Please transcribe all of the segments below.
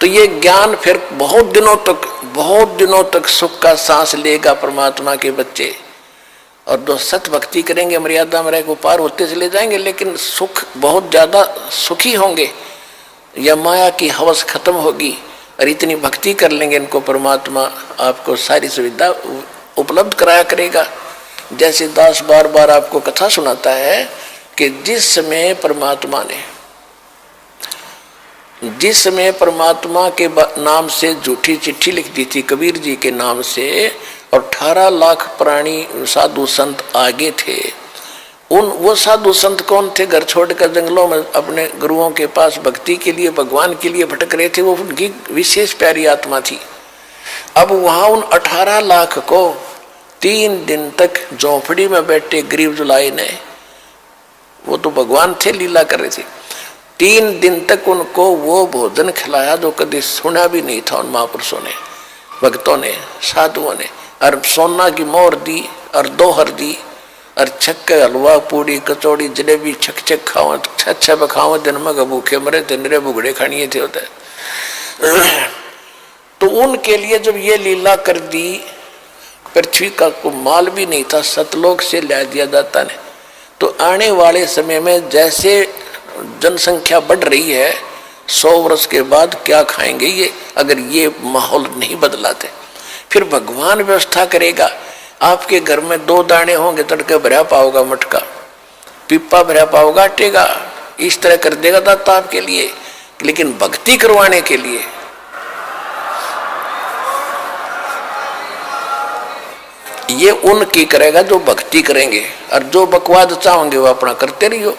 तो ये ज्ञान फिर बहुत दिनों तक सुख का सांस लेगा परमात्मा के बच्चे। और जो सत भक्ति करेंगे मर्यादा में रह पार होते चले जाएंगे, लेकिन सुख बहुत ज्यादा सुखी होंगे। या माया की हवस खत्म होगी और इतनी भक्ति कर लेंगे इनको परमात्मा आपको सारी सुविधा उपलब्ध कराया करेगा। जैसे दास बार बार आपको कथा सुनाता है कि जिस समय परमात्मा के नाम से झूठी चिट्ठी लिख दी थी कबीर जी के नाम से, और 18 लाख प्राणी साधु संत आगे थे। वो साधु संत कौन थे? घर छोड़कर जंगलों में अपने गुरुओं के पास भक्ति के लिए भगवान के लिए भटक रहे थे। वो उनकी विशेष प्यारी आत्मा थी। अब वहां उन 18 लाख को 3 दिन तक झोंपड़ी में बैठे गरीब जुलाई ने, वो तो भगवान थे, लीला कर रहे थे, 3 दिन तक उनको वो भोजन खिलाया जो कभी सुना भी नहीं था उन महापुरुषों ने, भक्तों ने, साधुओं ने। और सोना की मोहर दी और दोहर दी और छक्के हलवा पूड़ी कचौड़ी जलेबी छक खाओ, छह बखाओ, दिन में भूखे मरे थे, निरे बुगड़े खानिए थे होते। तो उनके लिए जब ये लीला कर दी, पृथ्वी का कोई माल भी नहीं था, सतलोक से ला दिया जाता ने। तो आने वाले समय में जैसे जनसंख्या बढ़ रही है, 100 वर्ष के बाद क्या खाएंगे ये, अगर ये माहौल नहीं बदलाते? फिर भगवान व्यवस्था करेगा। आपके घर में 2 दाने होंगे, तड़के भरा पाओगा मटका, पिप्पा भरा पाओगा आटेगा, इस तरह कर देगा दाता आपके लिए। लेकिन भक्ति करवाने के लिए ये उनकी करेगा जो भक्ति करेंगे, और जो बकवाद चाहोगे वो अपना करते रहियो।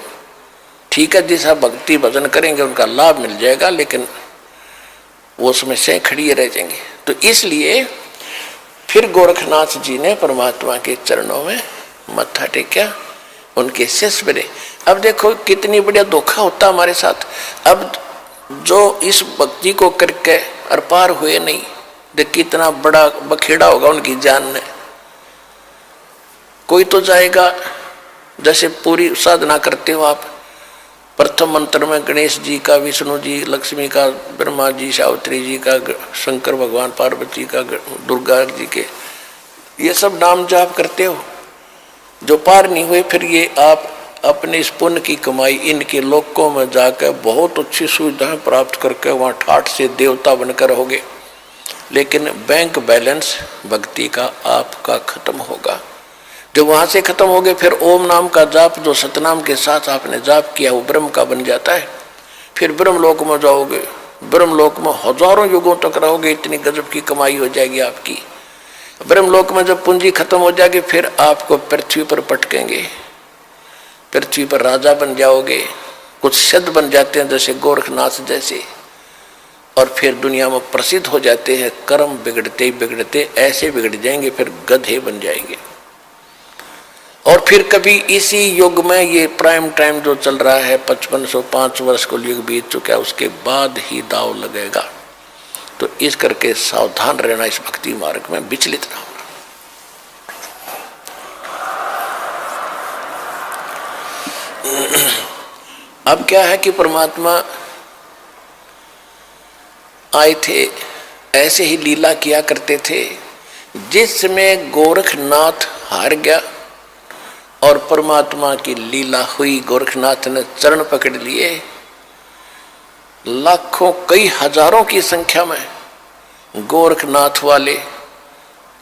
ठीक है, जैसा भक्ति भजन करेंगे उनका लाभ मिल जाएगा, लेकिन वो समस्याएं खड़ी रह जाएंगी। तो इसलिए फिर गोरखनाथ जी ने परमात्मा के चरणों में मत्था टेका, उनके शिष्य बने। अब देखो कितनी बढ़िया धोखा होता हमारे साथ। अब जो इस भक्ति को करके और पार हुए नहीं, देख कितना बड़ा बखेड़ा होगा उनकी जान में। कोई तो जाएगा, जैसे पूरी साधना करते हो आप, प्रथम मंत्र में गणेश जी का, विष्णु जी, लक्ष्मी का, ब्रह्मा जी, सावित्री जी का, शंकर भगवान, पार्वती का, दुर्गा जी के, ये सब नाम जाप करते हो। जो पार नहीं हुए, फिर ये आप अपने इस पुण्य की कमाई इनके लोकों में जाकर बहुत अच्छी सुविधाएं प्राप्त करके वहाँ ठाठ से देवता बनकर रहोगे। लेकिन बैंक बैलेंस भक्ति का आपका खत्म होगा। जब वहां से खत्म हो गए, फिर ओम नाम का जाप जो सतनाम के साथ आपने जाप किया वो ब्रह्म का बन जाता है। फिर ब्रह्मलोक में जाओगे, ब्रह्मलोक में हजारों युगों तक रहोगे, इतनी गजब की कमाई हो जाएगी आपकी। ब्रह्मलोक में जब पूंजी खत्म हो जाएगी, फिर आपको पृथ्वी पर पटकेंगे, पृथ्वी पर राजा बन जाओगे, कुछ सिद्ध बन जाते हैं जैसे गोरखनाथ जैसे, और फिर दुनिया में प्रसिद्ध हो जाते हैं। कर्म बिगड़ते बिगड़ते ऐसे बिगड़ जाएंगे, फिर गधे बन जाएंगे। और फिर कभी इसी युग में, ये प्राइम टाइम जो चल रहा है, 5505 वर्ष को युग बीत चुका है, उसके बाद ही दाव लगेगा। तो इस करके सावधान रहना, इस भक्ति मार्ग में विचलित ना होना। अब क्या है कि परमात्मा आए थे, ऐसे ही लीला किया करते थे। जिस समय गोरखनाथ हार गया और परमात्मा की लीला हुई, गोरखनाथ ने चरण पकड़ लिए, लाखों कई हजारों की संख्या में गोरखनाथ वाले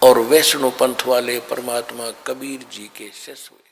और वैष्णो पंथ वाले परमात्मा कबीर जी के शिष्य हुए।